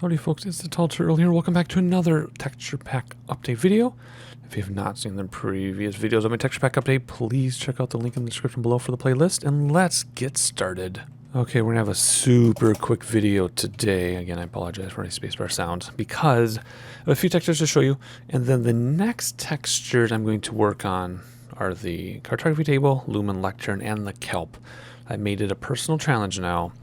Howdy folks, it's the Tall Turtle here. Welcome back to another texture pack update video. If you have not seen the previous videos of my texture pack update, please check out the link in the description below for the playlist, and let's get started. Okay, we're gonna have a super quick video today. Again, I apologize for any spacebar sounds because I have a few textures to show you, and then the next textures I'm going to work on are the cartography table, lumen lectern, and the kelp. I made it a personal challenge now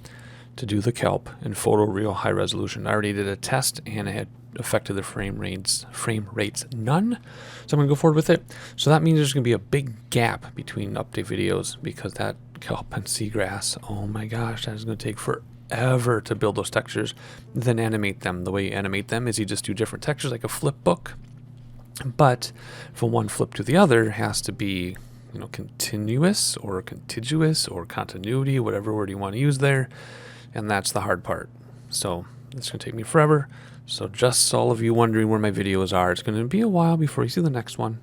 to do the kelp in photoreal high resolution. I already did a test and it had affected the frame rates none. So I'm gonna go forward with it. So that means there's gonna be a big gap between update videos because that kelp and seagrass, oh my gosh, that is gonna take forever to build those textures, then animate them. The way you animate them is you just do different textures like a flip book. But from one flip to the other has to be, you know, continuous or contiguous or continuity, whatever word you want to use there. And that's the hard part. So it's going to take me forever. So just all of you wondering where my videos are, it's going to be a while before you see the next one.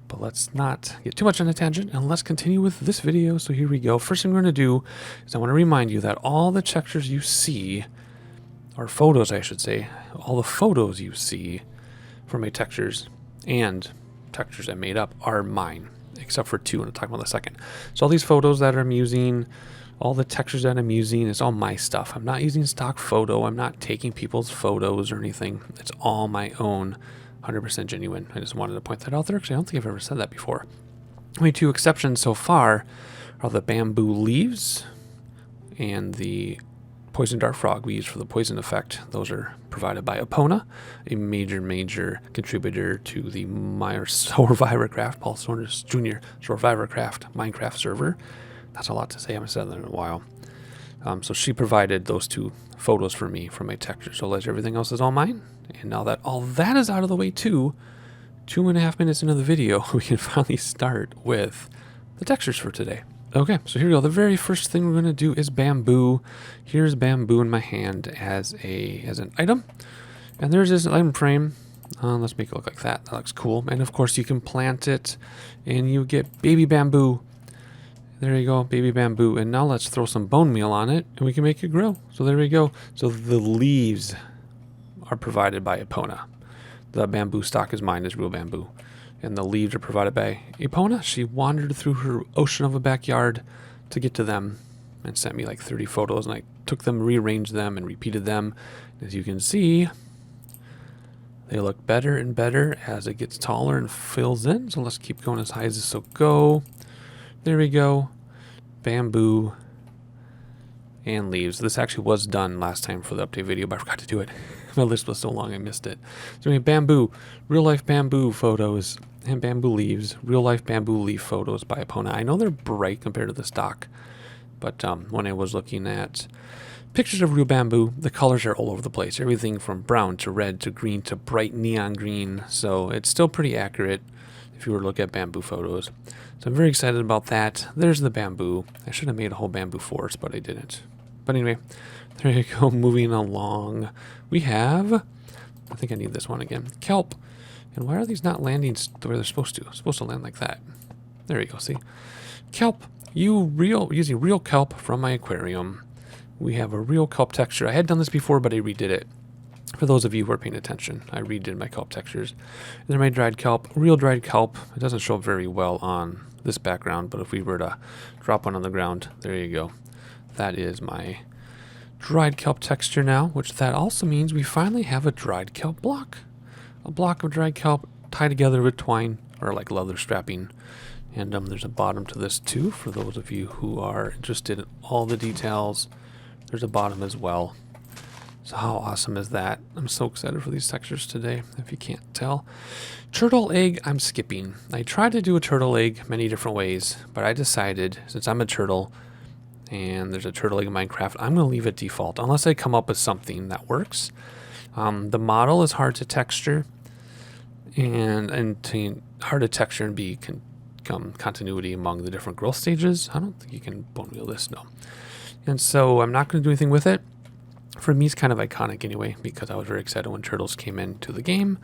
But let's not get too much on a tangent and let's continue with this video. So here we go. First thing we're going to do is I want to remind you that all the textures you see, or photos I should say, all the photos you see for my textures and textures I made up are mine, except for two, and I'll talk about in a second. So all these photos that I'm using, all the textures that I'm using, it's all my stuff. I'm not using stock photo. I'm not taking people's photos or anything. It's all my own, 100% genuine. I just wanted to point that out there because I don't think I've ever said that before. Only two exceptions so far are the bamboo leaves and the poison dart frog we use for the poison effect. Those are provided by Epona, a major contributor to the Survivorcraft, Paul Saunders Jr. Survivorcraft Minecraft server. That's a lot to say. I haven't said that in a while. So she provided those two photos for me for my texture. So everything else is all mine. And now that all that is out of the way too, 2.5 minutes into the video, we can finally start with the textures for today. Okay, so here we go. The very first thing we're going to do is bamboo. Here's bamboo in my hand as an item. And there's this item frame. Let's make it look like that. That looks cool. And of course you can plant it and you get baby bamboo. There you go, baby bamboo. And now let's throw some bone meal on it and we can make it grow. So there we go. So the leaves are provided by Epona. The bamboo stock is mine, is real bamboo. And the leaves are provided by Epona. She wandered through her ocean of a backyard to get to them and sent me like 30 photos. And I took them, rearranged them, and repeated them. As you can see, they look better and better as it gets taller and fills in. So let's keep going as high as this will go. There we go. Bamboo and leaves. This actually was done last time for the update video, but I forgot to do it. My list was so long I missed it. So we have bamboo, real life bamboo photos, and bamboo leaves, real life bamboo leaf photos by Epona. I know they're bright compared to the stock, but when I was looking at pictures of real bamboo, the colors are all over the place. Everything from brown to red to green to bright neon green. So it's still pretty accurate if you were to look at bamboo photos. So I'm very excited about that. There's the bamboo. I should have made a whole bamboo forest, but I didn't. But anyway, there you go, moving along. We have, I think I need this one again, kelp. And why are these not landing the way they're supposed to? It's supposed to land like that. There you go, see? Kelp, using real kelp from my aquarium. We have a real kelp texture. I had done this before, but I redid it. For those of you who are paying attention, I redid my kelp textures. And they're my dried kelp, real dried kelp. It doesn't show up very well on this background, but if we were to drop one on the ground, there you go. That is my dried kelp texture now, which that also means we finally have a dried kelp block. A block of dried kelp tied together with twine or like leather strapping. And there's a bottom to this too for those of you who are interested in all the details. There's a bottom as well. So how awesome is that? I'm so excited for these textures today, if you can't tell. Turtle egg, I'm skipping. I tried to do a turtle egg many different ways, but I decided, since I'm a turtle, and there's a turtle egg in Minecraft, I'm going to leave it default, unless I come up with something that works. The model is hard to texture, and hard to texture and be continuity among the different growth stages. I don't think you can bone meal this, no. And so I'm not going to do anything with it. For me, it's kind of iconic anyway, because I was very excited when turtles came into the game,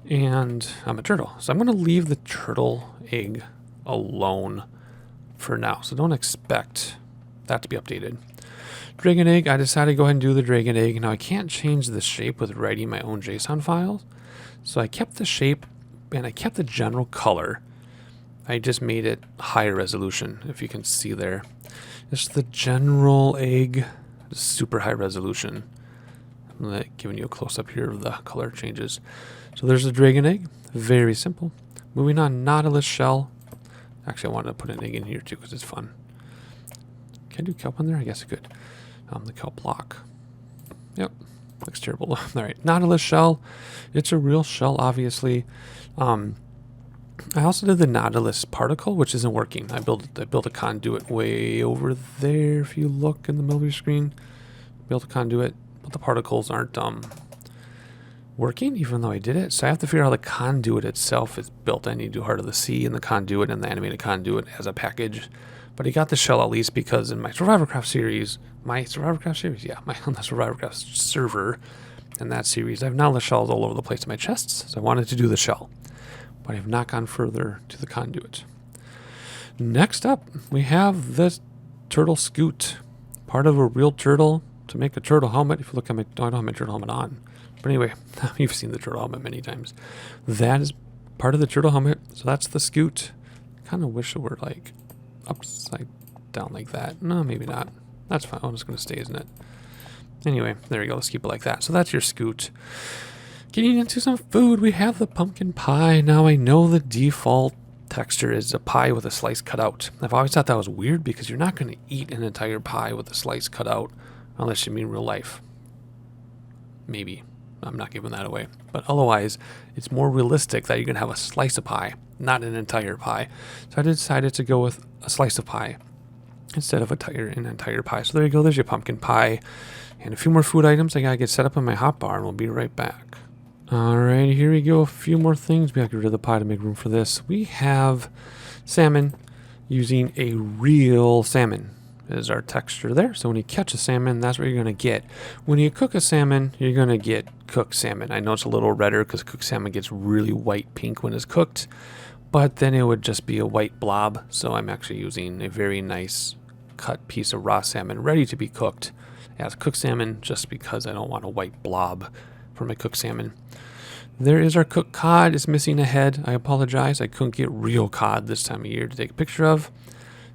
and I'm a turtle. So I'm going to leave the turtle egg alone for now. So don't expect that to be updated. dragon egg, I decided to go ahead and do the dragon egg. Now I can't change the shape with writing my own JSON files. So I kept the shape and I kept the general color. I just made it higher resolution, if you can see there. It's the general egg, super high resolution. I'm giving you a close-up here of the color changes. So there's the dragon egg, very simple. Moving on, nautilus shell. Actually, I wanted to put an egg in here too because it's fun. Can I do kelp in there? I guess I could. The kelp block. Yep, looks terrible. All right, nautilus shell. It's a real shell, obviously. I also did the nautilus particle, which isn't working. I built a conduit way over there. If you look in the middle of your screen, built a conduit, but the particles aren't working, even though I did it. So I have to figure out how the conduit itself is built. I need to do Heart of the Sea and the conduit and the animated conduit as a package. But I got the shell at least because in my SurvivorCraft series, on the SurvivorCraft server, in that series, I have nautilus shells all over the place in my chests. So I wanted to do the shell. But I have not gone further to the conduit. Next up, we have this turtle scoot. Part of a real turtle to make a turtle helmet. If you look at my, I don't have my turtle helmet on. But anyway, you've seen the turtle helmet many times. That is part of the turtle helmet. So that's the scoot. Kind of wish it were like upside down like that. No, maybe not. That's fine. I'm just going to stay, isn't it? Anyway, there we go. Let's keep it like that. So that's your scoot. Getting into some food, we have the pumpkin pie. Now I know the default texture is a pie with a slice cut out. I've always thought that was weird because you're not going to eat an entire pie with a slice cut out unless you mean real life. Maybe. I'm not giving that away. But otherwise, it's more realistic that you're going to have a slice of pie, not an entire pie. So I decided to go with a slice of pie instead of an entire pie. So there you go. There's your pumpkin pie. And a few more food items. I got to get set up in my hotbar and we'll be right back. Alright, here we go. A few more things. We have to get rid of the pie to make room for this. We have salmon using a real salmon as our texture there. So when you catch a salmon, that's what you're going to get. When you cook a salmon, you're going to get cooked salmon. I know it's a little redder because cooked salmon gets really white pink when it's cooked, but then it would just be a white blob. So I'm actually using a very nice cut piece of raw salmon ready to be cooked as cooked salmon just because I don't want a white blob for my cooked salmon. There is our cooked cod. It's missing a head. I apologize. I couldn't get real cod this time of year to take a picture of.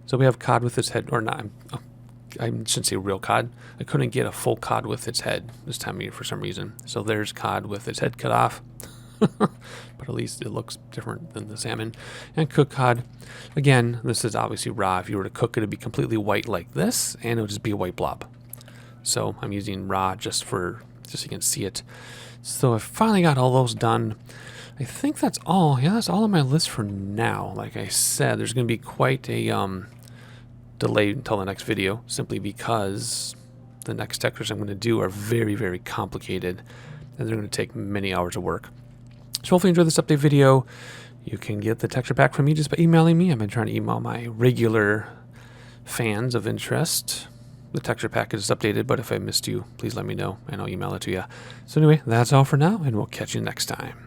So we have cod with its head, or not. I shouldn't say real cod. I couldn't get a full cod with its head this time of year for some reason. So there's cod with its head cut off. But at least it looks different than the salmon. And cooked cod. Again, this is obviously raw. If you were to cook it, it'd be completely white like this, and it would just be a white blob. So I'm using raw just so you can see it. So I finally got all those done. I think that's all. Yeah, that's all on my list for now. Like I said, there's going to be quite a delay until the next video, simply because the next textures I'm going to do are very, very complicated, and they're going to take many hours of work. So hopefully you enjoyed this update video. You can get the texture pack from me just by emailing me. I've been trying to email my regular fans of interest. The texture package is updated, but if I missed you, please let me know and I'll email it to you. So anyway, that's all for now, and we'll catch you next time.